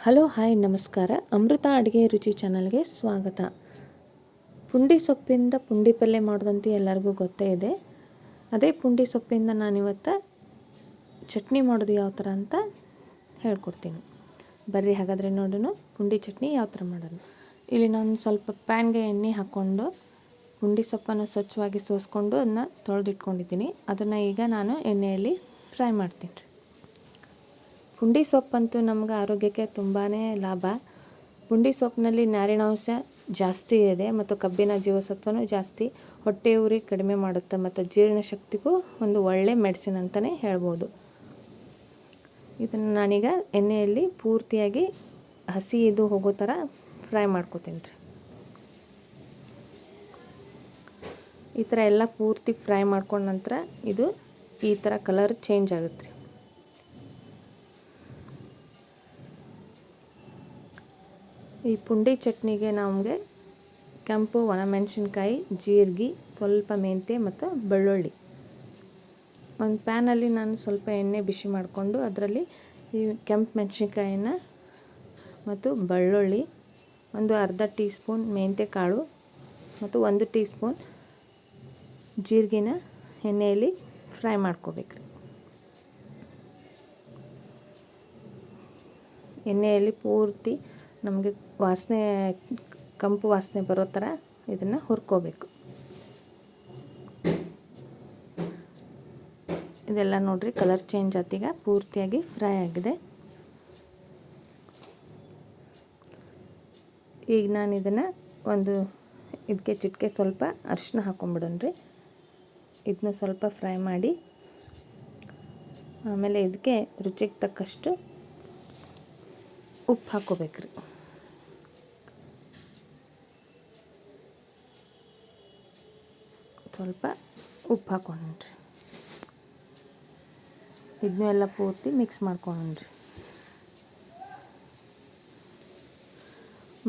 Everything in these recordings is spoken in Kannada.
ಹಲೋ ಹಾಯ್ ನಮಸ್ಕಾರ. ಅಮೃತ ಅಡುಗೆ ರುಚಿ ಚಾನಲ್ಗೆ ಸ್ವಾಗತ. ಪುಂಡಿ ಸೊಪ್ಪಿಂದ ಪುಂಡಿ ಪಲ್ಯ ಮಾಡೋದಂತೂ ಎಲ್ಲರಿಗೂ ಗೊತ್ತೇ ಇದೆ. ಅದೇ ಪುಂಡಿ ಸೊಪ್ಪಿಂದ ನಾನಿವತ್ತು ಚಟ್ನಿ ಮಾಡೋದು ಯಾವ ಥರ ಅಂತ ಹೇಳ್ಕೊಡ್ತೀನಿ. ಬರ್ರಿ ಹಾಗಾದರೆ ನೋಡೋಣ ಪುಂಡಿ ಚಟ್ನಿ ಯಾವ ಥರ ಮಾಡೋಣ. ಇಲ್ಲಿ ನಾನು ಸ್ವಲ್ಪ ಪ್ಯಾನ್ಗೆ ಎಣ್ಣೆ ಹಾಕ್ಕೊಂಡು ಪುಂಡಿ ಸೊಪ್ಪನ್ನು ಸ್ವಚ್ಛವಾಗಿ ಸೋಸ್ಕೊಂಡು ಅದನ್ನ ತೊಳೆದಿಟ್ಕೊಂಡಿದ್ದೀನಿ. ಅದನ್ನು ಈಗ ನಾನು ಎಣ್ಣೆಯಲ್ಲಿ ಫ್ರೈ ಮಾಡ್ತೀನಿ. ಪುಂಡಿ ಸೊಪ್ಪಂತೂ ನಮ್ಗೆ ಆರೋಗ್ಯಕ್ಕೆ ತುಂಬಾ ಲಾಭ. ಪುಂಡಿ ಸೊಪ್ಪಿನಲ್ಲಿ ನಾರಿನಾಂಶ ಜಾಸ್ತಿ ಇದೆ ಮತ್ತು ಕಬ್ಬಿಣ ಜೀವಸತ್ವನೂ ಜಾಸ್ತಿ. ಹೊಟ್ಟೆ ಉರಿ ಕಡಿಮೆ ಮಾಡುತ್ತೆ ಮತ್ತು ಜೀರ್ಣಶಕ್ತಿಗೂ ಒಂದು ಒಳ್ಳೆ ಮೆಡಿಸಿನ್ ಅಂತಲೇ ಹೇಳ್ಬೋದು. ಇದನ್ನು ನಾನೀಗ ಎಣ್ಣೆಯಲ್ಲಿ ಪೂರ್ತಿಯಾಗಿ ಹಸಿ ಇದು ಹೋಗೋ ಥರ ಫ್ರೈ ಮಾಡ್ಕೊತೀನಿ ರೀ. ಈ ಥರ ಎಲ್ಲ ಪೂರ್ತಿ ಫ್ರೈ ಮಾಡ್ಕೊಂಡ ನಂತರ ಇದು ಈ ಥರ ಕಲರ್ ಚೇಂಜ್ ಆಗುತ್ತೆ ರೀ. ಈ ಪುಂಡಿ ಚಟ್ನಿಗೆ ನಮಗೆ ಕೆಂಪು ಒಣಮೆಣಸಿನ್ಕಾಯಿ, ಜೀರಿಗೆ, ಸ್ವಲ್ಪ ಮೆಂತ್ಯ ಮತ್ತು ಬೆಳ್ಳುಳ್ಳಿ. ಒಂದು ಪ್ಯಾನಲ್ಲಿ ನಾನು ಸ್ವಲ್ಪ ಎಣ್ಣೆ ಬಿಸಿ ಮಾಡಿಕೊಂಡು ಅದರಲ್ಲಿ ಈ ಕೆಂಪು ಮೆಣಸಿನ್ಕಾಯಿನ ಮತ್ತು ಬೆಳ್ಳುಳ್ಳಿ, ಒಂದು ಅರ್ಧ ಟೀ ಸ್ಪೂನ್ ಮೆಂತ್ಯ ಕಾಳು ಮತ್ತು 1 ಟೀ ಸ್ಪೂನ್ ಜೀರಿಗೆನ ಎಣ್ಣೆಯಲ್ಲಿ ಫ್ರೈ ಮಾಡ್ಕೋಬೇಕು. ಎಣ್ಣೆಯಲ್ಲಿ ಪೂರ್ತಿ ನಮಗೆ ವಾಸನೆ ಕಂಪು ವಾಸನೆ ಬರೋ ಥರ ಇದನ್ನು ಹುರ್ಕೋಬೇಕು. ಇದೆಲ್ಲ ನೋಡ್ರಿ ಕಲರ್ ಚೇಂಜ್ ಆತೀಗ ಪೂರ್ತಿಯಾಗಿ ಫ್ರೈ ಆಗಿದೆ. ಈಗ ನಾನು ಇದನ್ನು ಇದಕ್ಕೆ ಚಿಟಿಕೆ ಸ್ವಲ್ಪ ಅರಿಶಿನ ಹಾಕ್ಕೊಂಬಿಡೋಣ್ರಿ. ಇದನ್ನ ಸ್ವಲ್ಪ ಫ್ರೈ ಮಾಡಿ ಆಮೇಲೆ ಇದಕ್ಕೆ ರುಚಿಗೆ ತಕ್ಕಷ್ಟು ಉಪ್ಪು ಹಾಕ್ಕೋಬೇಕ್ರಿ. ಸ್ವಲ್ಪ ಉಪ್ಪು ಹಾಕ್ಕೊಂಡ್ರಿ. ಇದನ್ನೆಲ್ಲ ಪೂರ್ತಿ ಮಿಕ್ಸ್ ಮಾಡ್ಕೊಂಡ್ರಿ.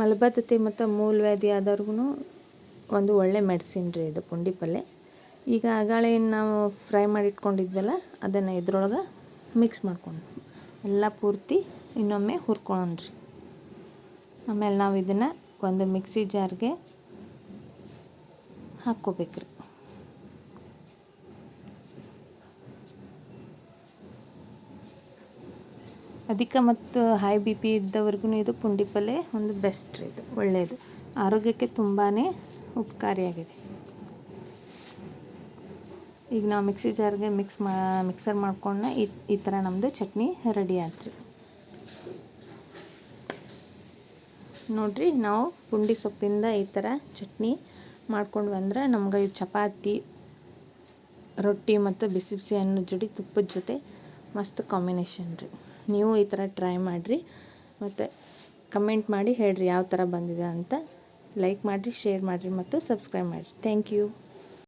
ಮಲಬದ್ಧತೆ ಮತ್ತು ಮೂಲವ್ಯಾಧಿ ಆದವ್ರಿಗೂ ಒಂದು ಒಳ್ಳೆ ಮೆಡಿಸಿನ್ ರೀ ಇದು ಪುಂಡಿ ಪಲ್ಯ. ಈಗ ಆಗಾಳೆ ನಾವು ಫ್ರೈ ಮಾಡಿ ಇಟ್ಕೊಂಡಿದ್ವಲ್ಲ ಅದನ್ನು ಇದ್ರೊಳಗೆ ಮಿಕ್ಸ್ ಮಾಡ್ಕೊಂಡು ಎಲ್ಲ ಪೂರ್ತಿ ಇನ್ನೊಮ್ಮೆ ಹುರ್ಕೊಳ್ಳೋಣ್ರಿ. ಆಮೇಲೆ ನಾವು ಇದನ್ನು ಒಂದು ಮಿಕ್ಸಿ ಜಾರ್ಗೆ ಹಾಕ್ಕೋಬೇಕ್ರಿ. ಅಧಿಕ ಮತ್ತು ಹೈ ಬಿ ಪಿ ಇದ್ದವ್ರಿಗೂ ಇದು ಪುಂಡಿ ಪಲ್ಯ ಒಂದು ಬೆಸ್ಟ್ ರೀ. ಇದು ಒಳ್ಳೆಯದು, ಆರೋಗ್ಯಕ್ಕೆ ತುಂಬಾ ಉಪಕಾರಿಯಾಗಿದೆ. ಈಗ ನಾವು ಮಿಕ್ಸಿ ಜಾರ್ಗೆ ಮಿಕ್ಸರ್ ಮಾಡ್ಕೊಂಡು ಈ ಥರ ನಮ್ಮದು ಚಟ್ನಿ ರೆಡಿ ಆಯ್ತು. ನೋಡಿರಿ, ನಾವು ಪುಂಡಿ ಸೊಪ್ಪಿಂದ ಈ ಥರ ಚಟ್ನಿ ಮಾಡ್ಕೊಂಡು ಬಂದ್ರೆ ನಮ್ಗೆ ಈ ಚಪಾತಿ, ರೊಟ್ಟಿ ಮತ್ತು ಬಿಸಿ ಬಿಸಿ ಅನ್ನದ ಜೋಡಿ ತುಪ್ಪದ ಜೊತೆ ಮಸ್ತ್ ಕಾಂಬಿನೇಷನ್ ರೀ. ನೀವು ಈ ಥರ ಟ್ರೈ ಮಾಡಿರಿ ಮತ್ತು ಕಮೆಂಟ್ ಮಾಡಿ ಹೇಳ್ರಿ ಯಾವ ಥರ ಬಂದಿದೆ ಅಂತ. ಲೈಕ್ ಮಾಡಿರಿ, ಶೇರ್ ಮಾಡಿರಿ ಮತ್ತು ಸಬ್ಸ್ಕ್ರೈಬ್ ಮಾಡಿರಿ. Thank you.